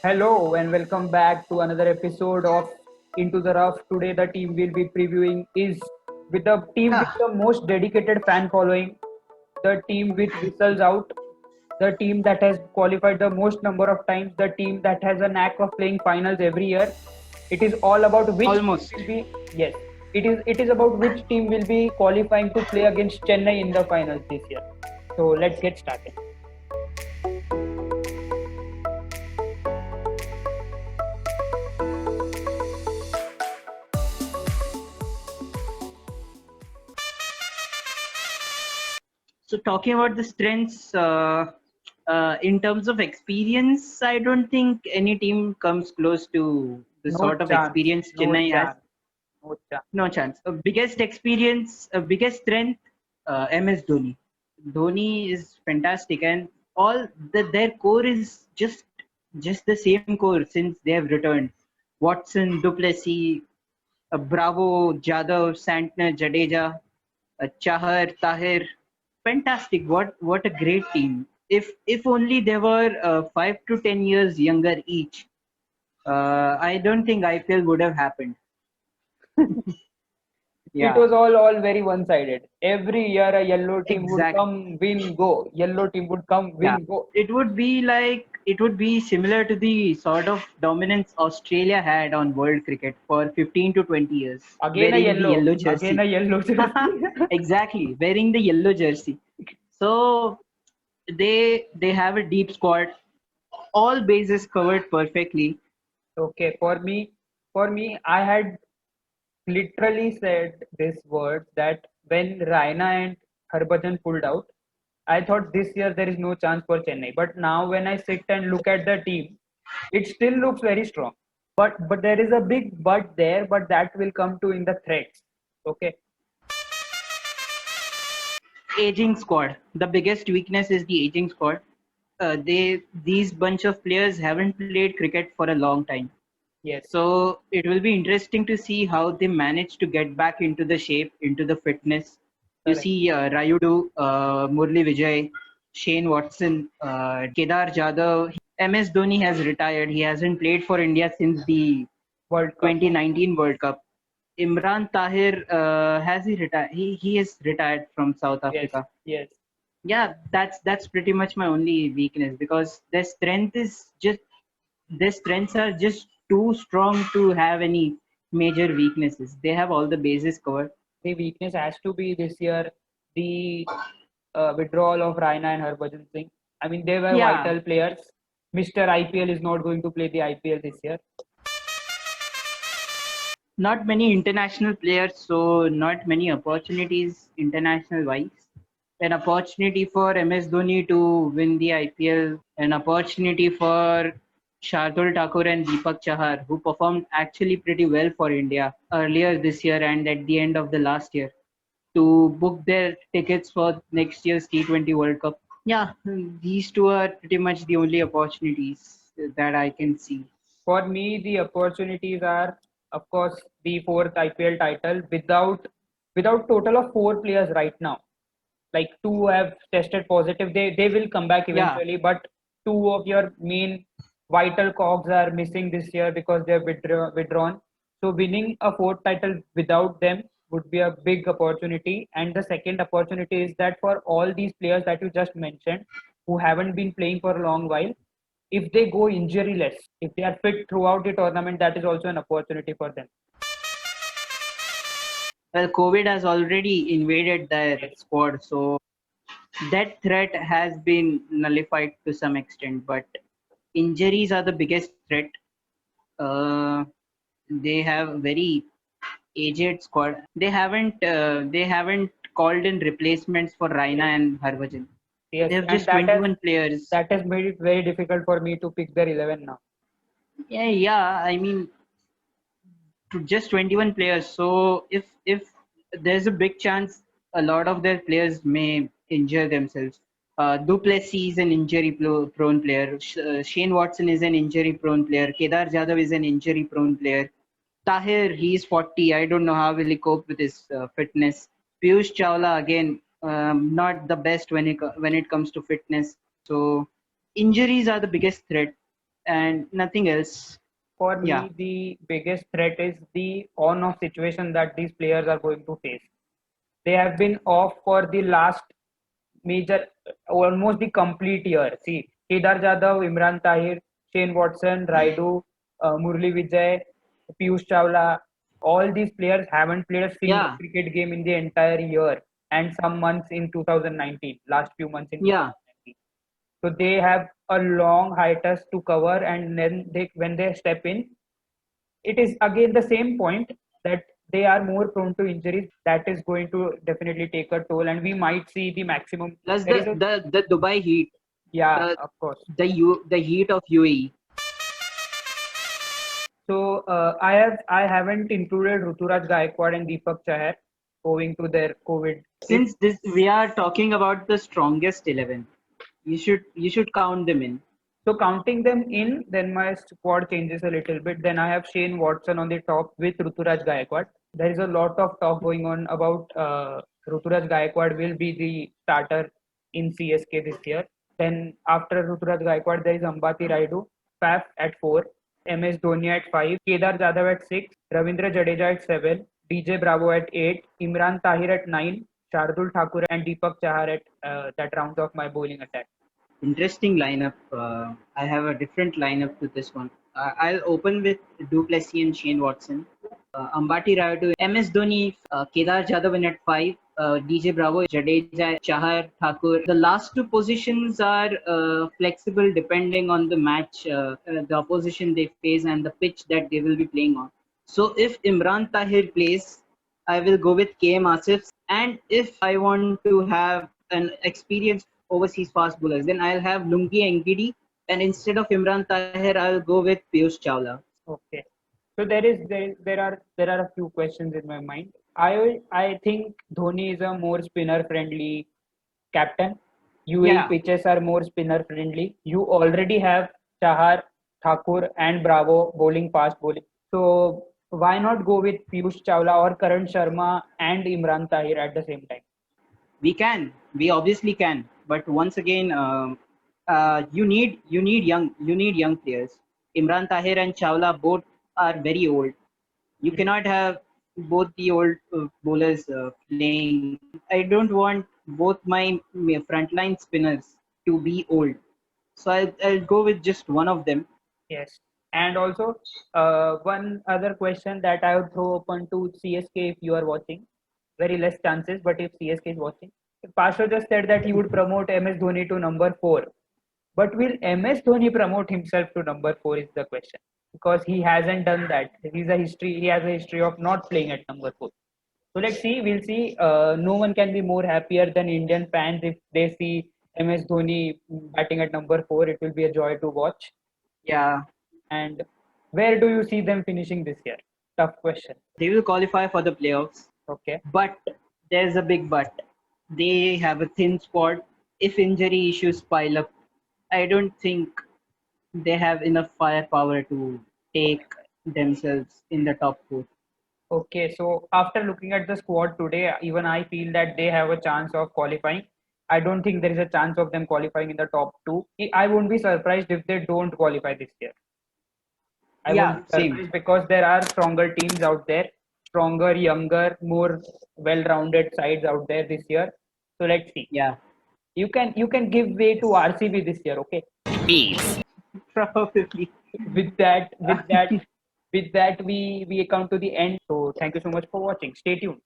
Hello and welcome back to another episode of Into the Rough. Today the team we'll be previewing is with the team with Yeah, the most dedicated fan following, the team with whistles out, the team that has qualified the most number of times, the team that has a knack of playing finals every year. It is all about which team almost. will be yes. It is about which team will be qualifying to play against Chennai in the finals this year. So let's get started. So talking about the strengths, in terms of experience, I don't think any team comes close to the No sort of chance. experience No Chennai has. chance. No chance. No chance. Biggest experience, biggest strength, MS Dhoni. Dhoni is fantastic, and their core is just the same core since they have returned. Watson, Duplessis, Bravo, Jadhav, Santner, Jadeja, Chahar, Tahir. Fantastic! What a great team. If only they were 5 to 10 years younger each, I don't think IPL would have happened. It Yeah, was all very one-sided. Every year a yellow team would exact. come, win, go. Yellow team would come, Yeah, win, go. it would be similar to the sort of dominance Australia had on world cricket for 15 to 20 years, wearing the yellow Again a jersey. yellow jersey. Exactly, wearing the yellow jersey. So they have a deep squad, all bases covered perfectly. Okay, for me, I had literally said this word that when Raina and Harbhajan pulled out, I thought this year there is no chance for Chennai. But now when I sit and look at the team, it still looks very strong. But there is a big but there, but that will come to in the threats. Okay. Aging squad. The biggest weakness is the aging squad. These bunch of players haven't played cricket for a long time. Yes. So it will be interesting to see how they manage to get back into the shape, into the fitness. You Correct. see Rayudu, Murli Vijay, Shane Watson, Kedar Jadhav. MS Dhoni has retired. He hasn't played for India since the World Cup. 2019 World Cup. Imran Tahir, has he retired? He is retired from South Yes. Africa. Yes. Yeah, that's pretty much my only weakness because their strengths are just too strong to have any major weaknesses. They have all the bases covered. The weakness has to be this year the withdrawal of Raina and Harbhajan Singh. I mean, they were Yeah, vital players. Mr. IPL is not going to play the IPL this year. not many international players, so not many opportunities international wise. An opportunity for MS Dhoni to win the IPL, an opportunity for Shardul Thakur and Deepak Chahar, who performed actually pretty well for India earlier this year and at the end of the last year, to book their tickets for next year's T20 World Cup. Yeah, these two are pretty much the only opportunities that I can see. For me, the opportunities are, of course, the fourth IPL title without total of four players right now. Like two have tested positive. They will come back Yeah, eventually, but two of your main vital cogs are missing this year because they're withdrawn. So winning a fourth title without them would be a big opportunity. And the second opportunity is that for all these players that you just mentioned who haven't been playing for a long while, if they go injuryless, if they are fit throughout the tournament, that is also an opportunity for them. well, COVID has already invaded their Yes. squad, so that threat has been nullified to some extent. But injuries are the biggest threat. Uh, they have very aged squad. They haven't called in replacements for Raina Yes. and Harbhajan. They Yes. have And just 21 players. that has made it very difficult for me to pick their 11 now. Yeah, yeah. I mean, to just 21 players. So if there's a big chance a lot of their players may injure themselves. Duplessis is an injury prone player. Shane Watson is an injury prone player. Kedar Jadhav is an injury prone player. Tahir, he's 40. I don't know how will he cope with his fitness. Piyush Chawla again, not the best when it comes to fitness. So injuries are the biggest threat. and nothing else. For me, Yeah, the biggest threat is the on-off situation that these players are going to face. They have been off for the last major, almost the complete year. See, Kedar Jadhav, Imran Tahir, Shane Watson, Raidu, Murli Vijay, Piyush Chawla, all these players haven't played a single yeah, cricket game in the entire year and some months in 2019, last few months in yeah. 2019. So they have a long hiatus to cover, and then when they step in, it is again the same point that they are more prone to injuries. That is going to definitely take a toll, and we might see the maximum. Plus There the is a, the Dubai heat, yeah, the of course. the heat of UAE. So I haven't included Ruturaj Gaikwad and Deepak Chahar owing to their COVID. If Since this we are talking about the strongest 11, you should count them in. so, counting them in, then my squad changes a little bit. Then I have Shane Watson on the top with Ruturaj Gaikwad. There is a lot of talk going on about Ruturaj Gaikwad will be the starter in CSK this year. Then after Ruturaj Gaikwad, there is Ambati Raidu, Faf at 4, MS Dhoni at 5, Kedar Jadhav at 6, Ravindra Jadeja at 7, DJ Bravo at 8, Imran Tahir at 9, Shardul Thakur and Deepak Chahar at that round of my bowling attack. Interesting lineup. I have a different lineup to this one. I'll open with Duplessis and Shane Watson. Ambati Rayudu, MS Dhoni, Kedar Jadhav in at 5, DJ Bravo, Jadeja, Chahar, Thakur. The last two positions are flexible depending on the match, the opposition they face, and the pitch that they will be playing on. So if Imran Tahir plays, I will go with KM Asif. And if I want to have an experienced overseas fast bowlers, then I'll have Lungi Engidi. And instead of Imran Tahir, I'll go with Piyush Chawla. Okay. So there are a few questions in my mind. I think Dhoni is a more spinner friendly captain. UAE Yeah, pitches are more spinner friendly. You already have Chahar, Thakur, and Bravo bowling fast bowling. So why not go with Piyush Chawla or Karan Sharma and Imran Tahir at the same time? we can. We obviously can. But once again, you need young players. Imran Tahir and Chawla both are very old. You Hmm. cannot have both the old bowlers playing. I don't want both my frontline spinners to be old. So I'll go with just one of them. Yes. And also, one other question that I would throw open to CSK if you are watching. Very less chances, but if CSK is watching. Pasha just said that he would promote MS Dhoni to number 4. But will MS Dhoni promote himself to number 4 is the question. Because he hasn't done that. He has a history of not playing at number 4. So let's see, we'll see. No one can be more happier than Indian fans if they see MS Dhoni batting at number 4. It will be a joy to watch. Yeah, And where do you see them finishing this year? Tough question. they will qualify for the playoffs. Okay. But there's a big but. They have a thin squad. If injury issues pile up, I don't think they have enough firepower to take themselves in the top 4. Okay. So after looking at the squad today, even I feel that they have a chance of qualifying. I don't think there is a chance of them qualifying in the top two. I won't be surprised if they don't qualify this year. I won't Yeah, be same. surprised because there are stronger teams out there, stronger, younger, more well-rounded sides out there this year. So let's see. Yeah, You can give way to yes. RCB this year, okay? Probably. With that, with that, with that, we come to the end. So thank you so much for watching. Stay tuned.